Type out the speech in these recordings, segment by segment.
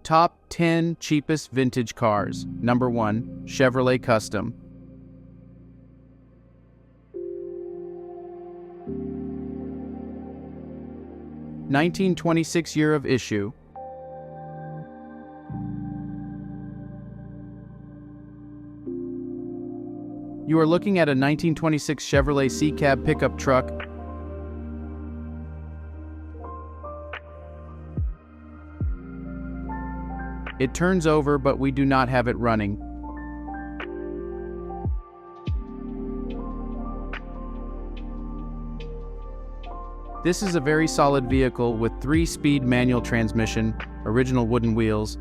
Top 10 cheapest vintage cars. Number 1. Chevrolet Custom. (1926) year of issue. You are looking at a 1926 Chevrolet C-Cab pickup truck. It turns over, but we do not have it running. This is a very solid vehicle with 3-speed manual transmission, original wooden wheels,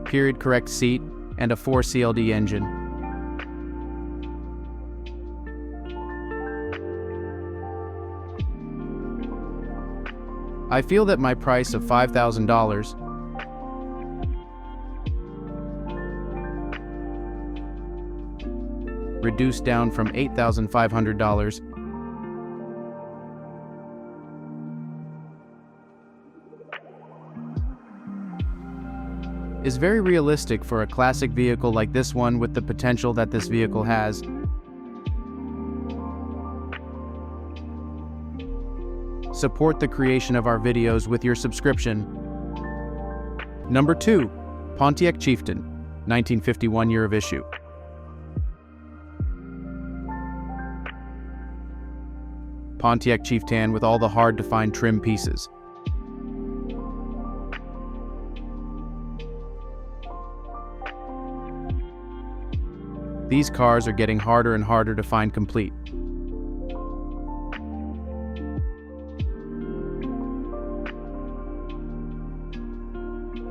period correct seat, and a 4CLD engine. I feel that my price of $5,000 reduced down from $8,500 is very realistic for a classic vehicle like this one with the potential that this vehicle has. Support the creation of our videos with your subscription. Number 2. Pontiac Chiefton, 1951 year of issue. Pontiac Chieftain with all the hard-to-find trim pieces. These cars are getting harder and harder to find complete.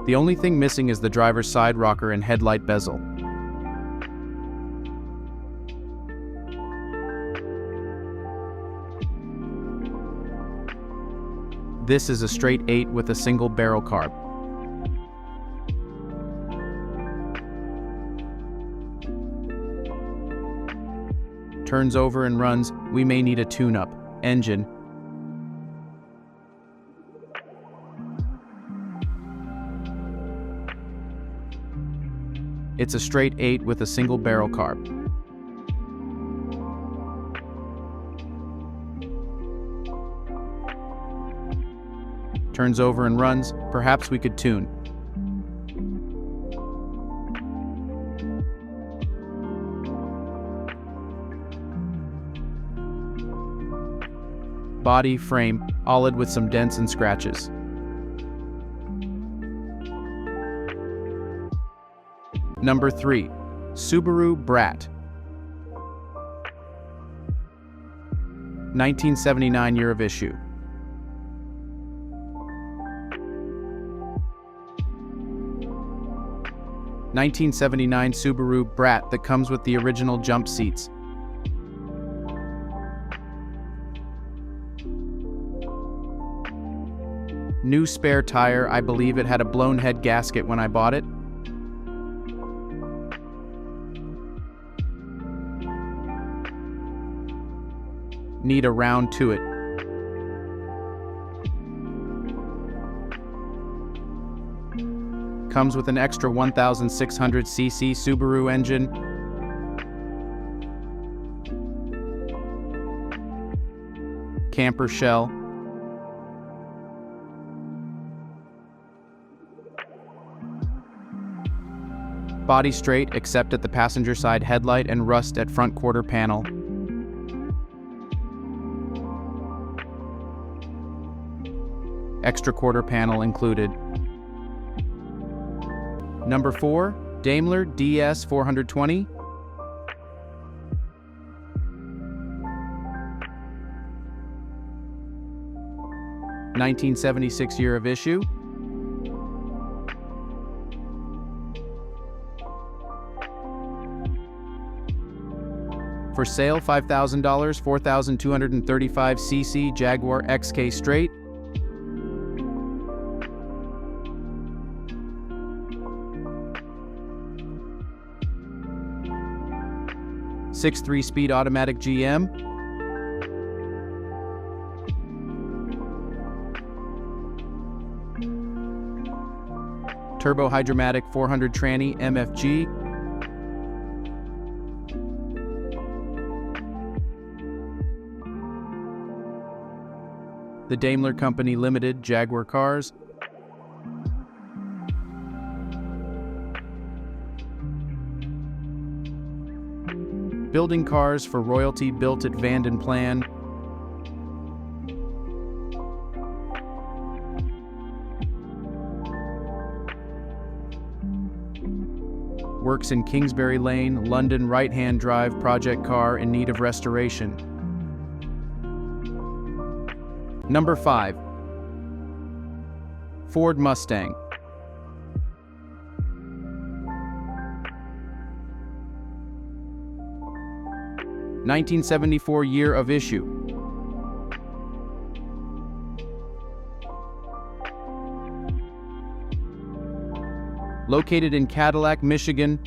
The only thing missing is the driver's side rocker and headlight bezel. This is a straight 8 with a single barrel carb. Turns over and runs, we may need a tune-up. Engine. It's a straight 8 with a single barrel carb. Turns over and runs, perhaps we could tune. Body, frame, solid with some dents and scratches. Number 3. Subaru Brat, 1979 year of issue. (1979) Subaru Brat that comes with the original jump seats. New spare tire. I believe it had a blown head gasket when I bought it. Need a round to it. Comes with an extra 1,600cc Subaru engine. Camper shell. Body straight except at the passenger side headlight and rust at front quarter panel. Extra quarter panel included. Number 4. Daimler DS420. (1976 year of issue. For sale, $5,000, 4,235cc Jaguar XK straight. (6 3-speed automatic GM). Turbo Hydromatic 400 Tranny MFG. The Daimler Company Limited Jaguar cars. Building cars for royalty built at Vanden Plan. Works in Kingsbury Lane, London right-hand drive project car in need of restoration. Number 5. Ford Mustang. (1974) year of issue. Located in Cadillac, Michigan.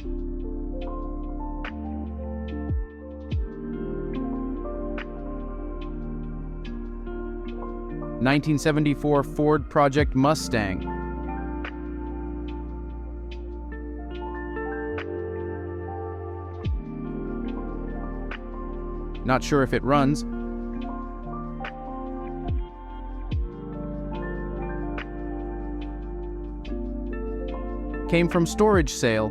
(1974) Ford Project Mustang. Not sure if it runs. Came from storage sale.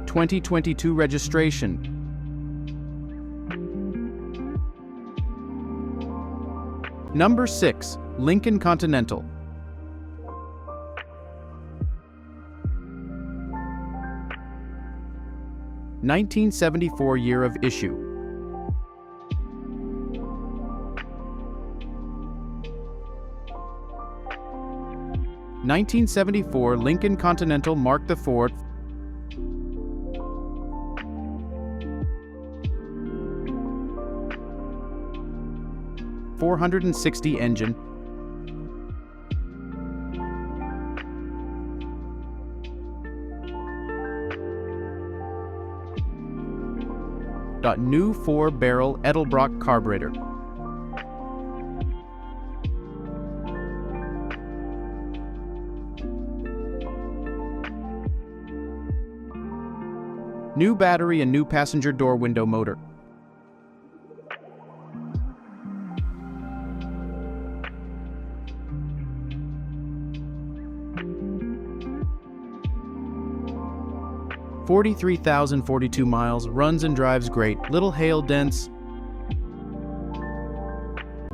(2022) registration. Number 6. Lincoln Continental. (1974) year of issue. (1974) Lincoln Continental Mark the Ford. (460) engine. New 4-barrel Edelbrock carburetor. New battery and new passenger door window motor. (43,042 miles, runs and drives great, little hail dents.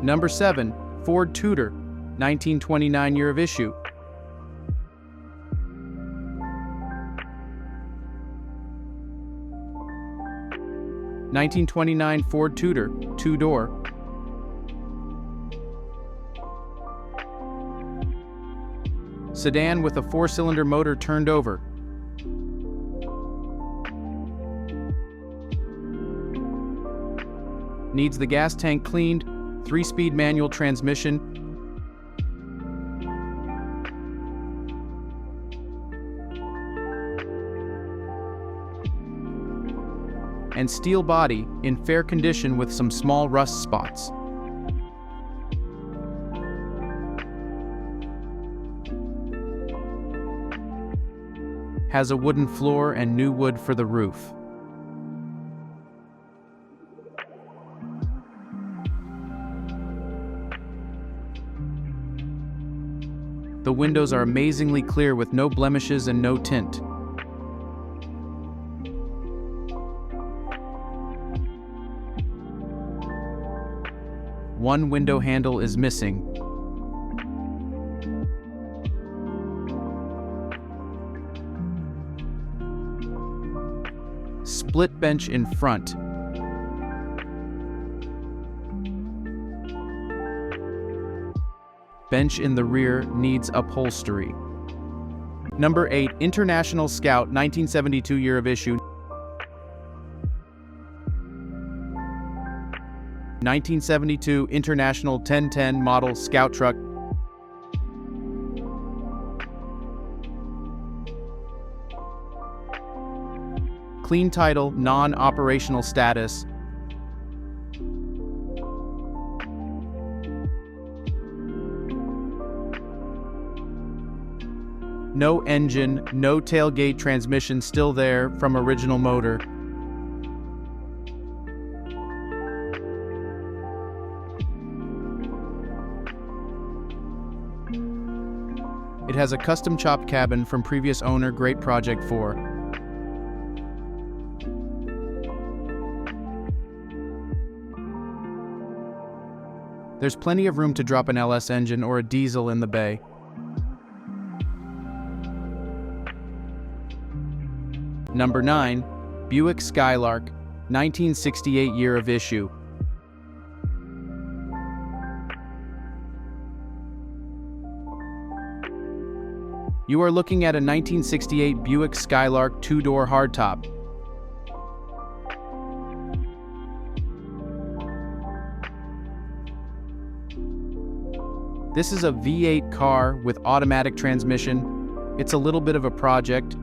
Number 7. Ford Tutor, 1929 year of issue. (1929) Ford Tutor, 2-door. Sedan with a 4-cylinder motor turned over. Needs the gas tank cleaned, 3-speed manual transmission. And steel body, in fair condition with some small rust spots. Has a wooden floor and new wood for the roof. The windows are amazingly clear with no blemishes and no tint. One window handle is missing. Split bench in front. Bench in the rear needs upholstery. Number 8. International Scout, 1972 year of issue. 1972 International 1010 model Scout truck. Clean title, non-operational status. No engine, no tailgate transmission still there from original motor. It has a custom chopped cabin from previous owner, great project 4. There's plenty of room to drop an LS engine or a diesel in the bay. Number 9, Buick Skylark, 1968 year of issue. You are looking at a 1968 Buick Skylark 2-door hardtop. This is a V8 car with automatic transmission. It's a little bit of a project.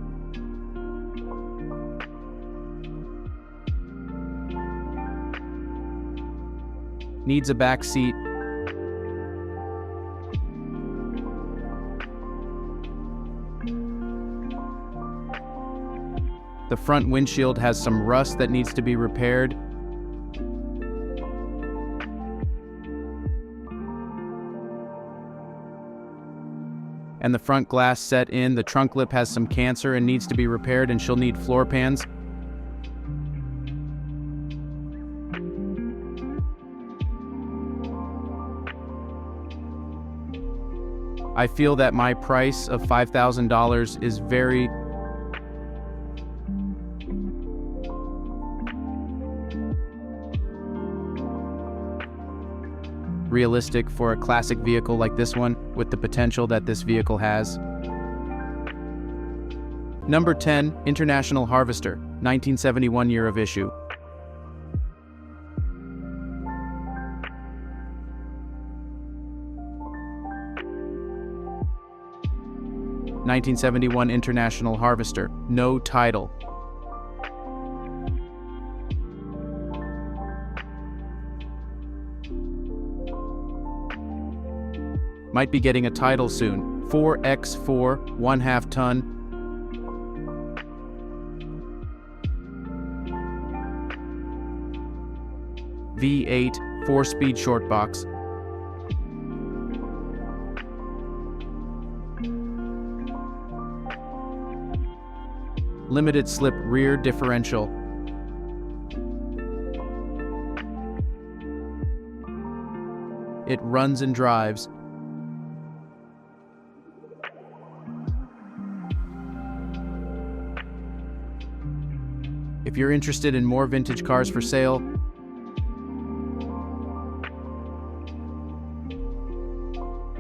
Needs a back seat. The front windshield has some rust that needs to be repaired. And the front glass set in. The trunk lip has some cancer and needs to be repaired, and she'll need floor pans. I feel that my price of $5,000 is very realistic for a classic vehicle like this one, with the potential that this vehicle has. Number 10, International Harvester, 1971 year of issue. (1971) International Harvester, no title. Might be getting a title soon. 4x4, 1/2 ton. V8, 4-speed short box. Limited slip rear differential. It runs and drives. If you're interested in more vintage cars for sale,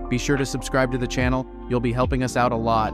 be sure to subscribe to the channel. You'll be helping us out a lot.